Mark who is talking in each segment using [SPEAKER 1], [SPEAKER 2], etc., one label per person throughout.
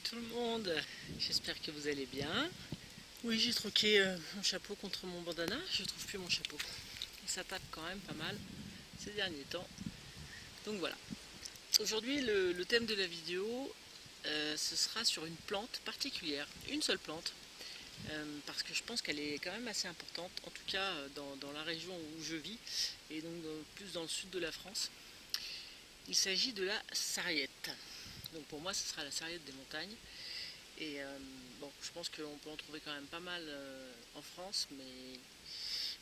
[SPEAKER 1] tout le monde, j'espère que vous allez bien. Oui, j'ai troqué mon chapeau contre mon bandana, je trouve plus mon chapeau. Ça tape quand même pas mal ces derniers temps. Donc voilà. Aujourd'hui, le thème de la vidéo, ce sera sur une plante particulière, une seule plante, parce que je pense qu'elle est quand même assez importante, en tout cas dans la région où je vis, et donc plus dans le sud de la France. Il s'agit de la sarriette. Donc pour moi, ce sera la sarriette des montagnes. Et bon, je pense qu'on peut en trouver quand même pas mal en France, mais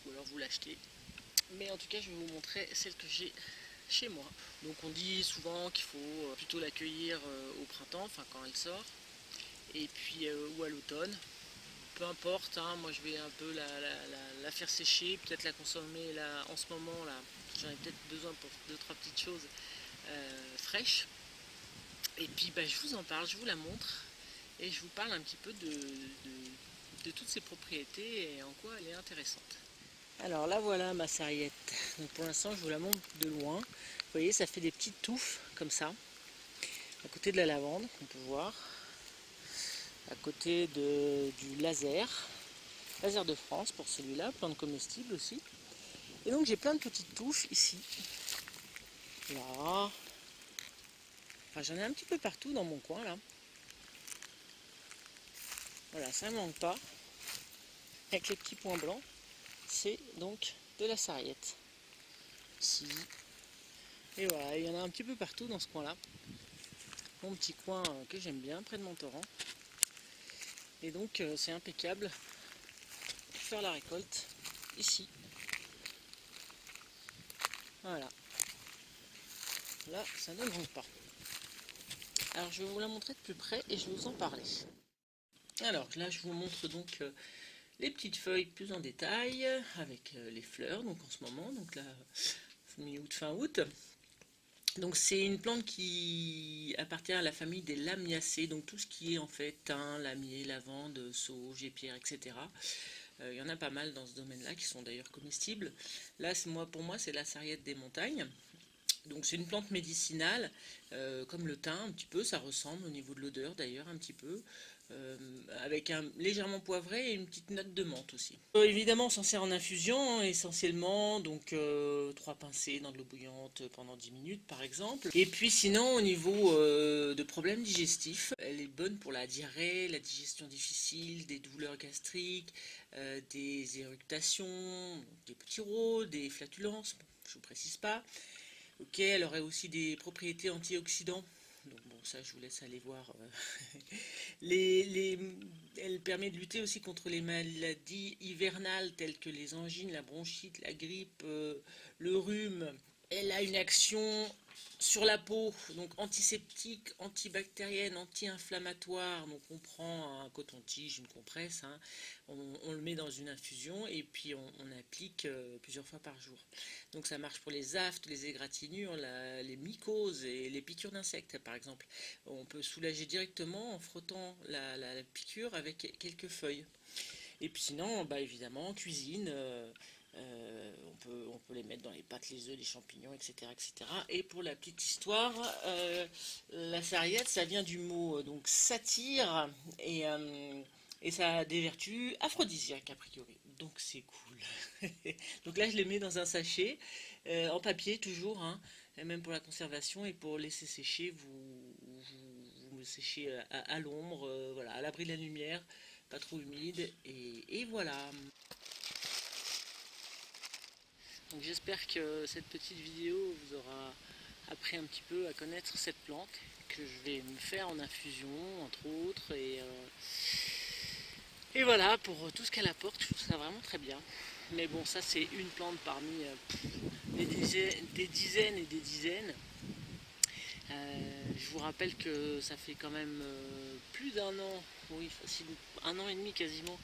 [SPEAKER 1] ou alors vous l'achetez. Mais en tout cas, je vais vous montrer celle que j'ai chez moi. Donc on dit souvent qu'il faut plutôt l'accueillir au printemps, enfin quand elle sort, et puis ou à l'automne. Peu importe, hein, moi je vais un peu la faire sécher, peut-être la consommer là, en ce moment là. J'en ai peut-être besoin pour deux trois petites choses fraîches. Et puis bah, je vous en parle, je vous la montre. Et je vous parle un petit peu de toutes ses propriétés et en quoi elle est intéressante. Alors là voilà ma sarriette. Donc pour l'instant je vous la montre de loin. Vous voyez, ça fait des petites touffes comme ça, à côté de la lavande qu'on peut voir, à côté du laser de France pour celui-là, plante comestible aussi. Et donc j'ai plein de petites touffes ici, là, enfin j'en ai un petit peu partout dans mon coin là. Voilà, ça ne manque pas, avec les petits points blancs. C'est donc de la sarriette. Ici. Et voilà, il y en a un petit peu partout dans ce coin-là. Mon petit coin que j'aime bien, près de mon torrent. Et donc c'est impeccable pour faire la récolte ici. Voilà. Là, ça ne manque pas. Alors je vais vous la montrer de plus près et je vais vous en parler. Alors là, je vous montre donc les petites feuilles plus en détail avec les fleurs donc en ce moment. Donc là, mi-août, fin août. Donc c'est une plante qui appartient à la famille des lamiacées, donc tout ce qui est en fait thym, lamier, lavande, sauge, épière, etc. Il y en a pas mal dans ce domaine-là qui sont d'ailleurs comestibles. Là, pour moi, c'est la sarriette des montagnes. Donc c'est une plante médicinale, comme le thym un petit peu, ça ressemble au niveau de l'odeur d'ailleurs un petit peu, euh, avec un légèrement poivré et une petite note de menthe aussi. Évidemment on s'en sert en infusion essentiellement, donc 3 pincées dans de l'eau bouillante pendant 10 minutes par exemple. Et puis sinon au niveau de problèmes digestifs, elle est bonne pour la diarrhée, la digestion difficile, des douleurs gastriques, des éructations, des petits rôles, des flatulences, je ne vous précise pas. Ok, elle aurait aussi des propriétés antioxydants. Donc bon, ça je vous laisse aller voir. Elle permet de lutter aussi contre les maladies hivernales telles que les angines, la bronchite, la grippe, le rhume. Elle a une action sur la peau, donc antiseptique, antibactérienne, anti-inflammatoire. Donc on prend un coton-tige, une compresse, hein, on le met dans une infusion et puis on applique plusieurs fois par jour. Donc ça marche pour les aftes, les égratignures, les mycoses et les piqûres d'insectes par exemple. On peut soulager directement en frottant la piqûre avec quelques feuilles. Et puis sinon, bah évidemment, en cuisine, on peut les mettre dans les pâtes, les œufs, les champignons, etc., etc. Et pour la petite histoire, la sarriette, ça vient du mot donc satire et ça a des vertus aphrodisiaques a priori. Donc c'est cool. Donc là, je les mets dans un sachet, en papier toujours, hein, et même pour la conservation et pour laisser sécher, vous me séchez à l'ombre, voilà, à l'abri de la lumière, pas trop humide, et voilà. Donc j'espère que cette petite vidéo vous aura appris un petit peu à connaître cette plante que je vais me faire en infusion entre autres et voilà pour tout ce qu'elle apporte. Je trouve ça vraiment très bien, mais bon, ça c'est une plante parmi des dizaines et des dizaines. Je vous rappelle que ça fait quand même plus d'un an, oui facile, un an et demi quasiment,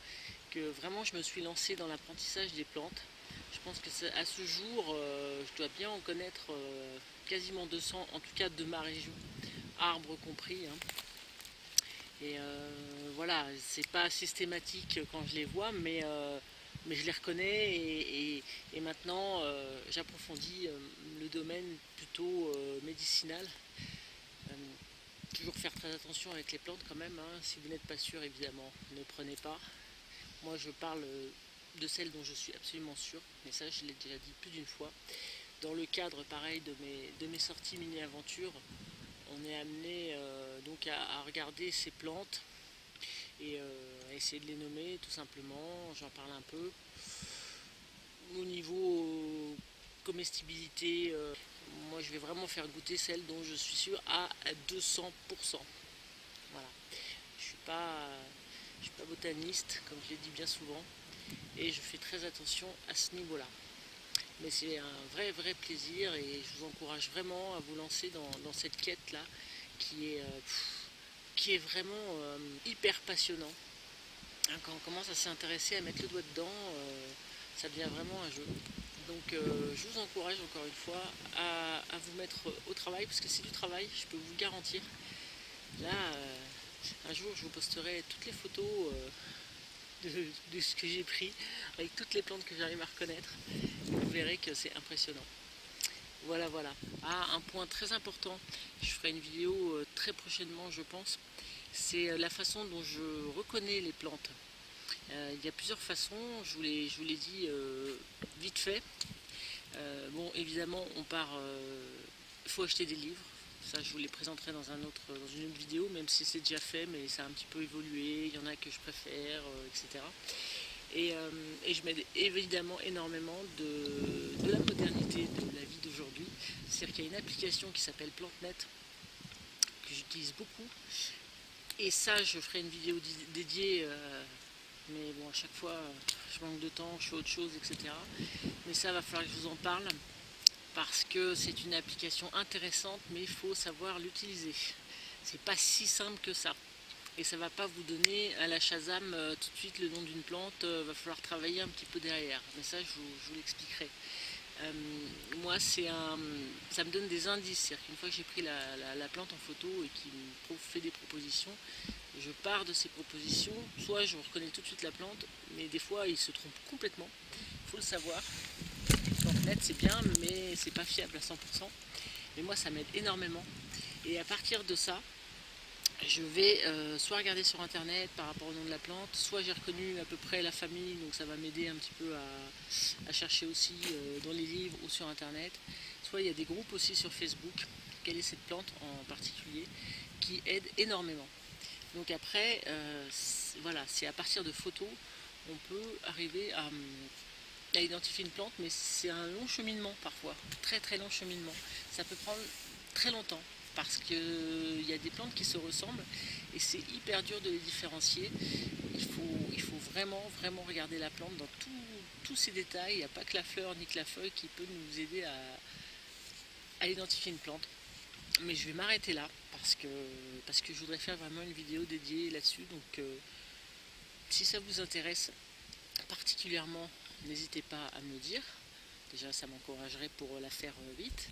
[SPEAKER 1] que vraiment je me suis lancée dans l'apprentissage des plantes. Je pense que à ce jour, je dois bien en connaître quasiment 200, en tout cas de ma région, arbres compris, hein. Et voilà, c'est pas systématique quand je les vois, mais je les reconnais et maintenant j'approfondis le domaine plutôt médicinal. toujours faire très attention avec les plantes quand même, hein. Si vous n'êtes pas sûr, évidemment, ne prenez pas. Moi je parle de celles dont je suis absolument sûre, mais ça je l'ai déjà dit plus d'une fois. Dans le cadre pareil de mes sorties mini-aventures, on est amené donc à regarder ces plantes et à essayer de les nommer tout simplement. J'en parle un peu. Au niveau comestibilité, moi je vais vraiment faire goûter celles dont je suis sûre à 200%. Voilà. Je suis pas botaniste, comme je l'ai dit bien souvent, et je fais très attention à ce niveau-là. Mais c'est un vrai plaisir et je vous encourage vraiment à vous lancer dans cette quête-là qui est vraiment hyper passionnant. Hein, quand on commence à s'intéresser, à mettre le doigt dedans, ça devient vraiment un jeu. Donc je vous encourage encore une fois à vous mettre au travail, parce que c'est du travail, je peux vous le garantir. Là, un jour je vous posterai toutes les photos de ce que j'ai pris, avec toutes les plantes que j'arrive à reconnaître. Vous verrez que c'est impressionnant. Voilà. Ah, un point très important, je ferai une vidéo très prochainement je pense, c'est la façon dont je reconnais les plantes. Il y a plusieurs façons, je vous l'ai dit vite fait. Bon, évidemment, il faut acheter des livres. Ça, je vous les présenterai dans une autre vidéo, même si c'est déjà fait, mais ça a un petit peu évolué. Il y en a que je préfère, etc. Et je m'aide évidemment énormément de la modernité de la vie d'aujourd'hui. C'est-à-dire qu'il y a une application qui s'appelle PlanteNet, que j'utilise beaucoup. Et ça, je ferai une vidéo dédiée, mais bon, à chaque fois, je manque de temps, je fais autre chose, etc. Mais ça, va falloir que je vous en parle, parce que c'est une application intéressante, mais il faut savoir l'utiliser. C'est pas si simple que ça. Et ça va pas vous donner à la Shazam tout de suite le nom d'une plante, va falloir travailler un petit peu derrière. Mais ça, je vous l'expliquerai. Moi, ça me donne des indices. C'est-à-dire qu'une fois que j'ai pris la plante en photo et qu'il me fait des propositions, je pars de ces propositions. Soit je reconnais tout de suite la plante, mais des fois, il se trompe complètement. Il faut le savoir. Plantenet, c'est bien, mais c'est pas fiable à 100%. Mais moi, ça m'aide énormément. Et à partir de ça, je vais soit regarder sur internet par rapport au nom de la plante, soit j'ai reconnu à peu près la famille, donc ça va m'aider un petit peu à chercher aussi dans les livres ou sur internet. Soit il y a des groupes aussi sur Facebook, quelle est cette plante en particulier, qui aident énormément. Donc après, voilà, c'est à partir de photos, on peut arriver à identifier une plante, mais c'est un long cheminement parfois, très long cheminement. Ça peut prendre très longtemps, parce qu'il y a des plantes qui se ressemblent et c'est hyper dur de les différencier. Il faut vraiment regarder la plante dans tous ses détails. Il n'y a pas que la fleur ni que la feuille qui peut nous aider à identifier une plante. Mais je vais m'arrêter là parce que je voudrais faire vraiment une vidéo dédiée là-dessus. Donc si ça vous intéresse particulièrement, n'hésitez pas à me le dire. Déjà, ça m'encouragerait pour la faire vite.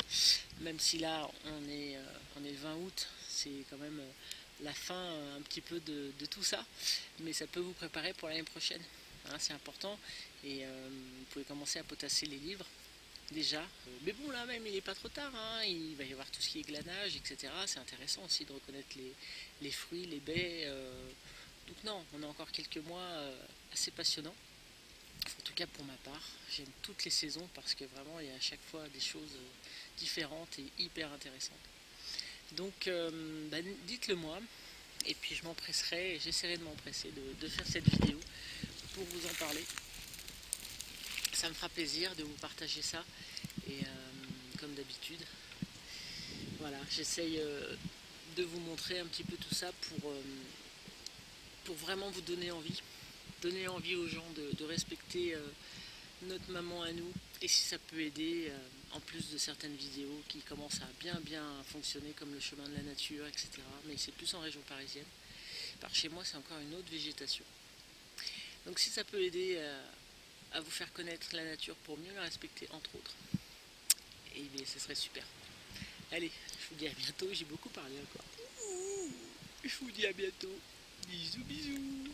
[SPEAKER 1] Même si là, on est le 20 août, c'est quand même la fin un petit peu de tout ça. Mais ça peut vous préparer pour l'année prochaine. Hein, c'est important. Et vous pouvez commencer à potasser les livres déjà. Mais bon, là même, il n'est pas trop tard. Hein. Il va y avoir tout ce qui est glanage, etc. C'est intéressant aussi de reconnaître les fruits, les baies. Donc non, on a encore quelques mois assez passionnants. En tout cas pour ma part, j'aime toutes les saisons parce que vraiment il y a à chaque fois des choses différentes et hyper intéressantes. Donc dites-le moi et puis je m'empresserai, j'essaierai de m'empresser de faire cette vidéo pour vous en parler. Ça me fera plaisir de vous partager ça et comme d'habitude, voilà, j'essaye de vous montrer un petit peu tout ça pour vraiment vous donner envie aux gens de respecter notre maman à nous, et si ça peut aider, en plus de certaines vidéos qui commencent à bien fonctionner comme le chemin de la nature, etc. Mais c'est plus en région parisienne. Par chez moi, c'est encore une autre végétation. Donc si ça peut aider à vous faire connaître la nature pour mieux la respecter, entre autres, et bien ce serait super. Allez, je vous dis à bientôt, j'ai beaucoup parlé encore. Je vous dis à bientôt. Bisous.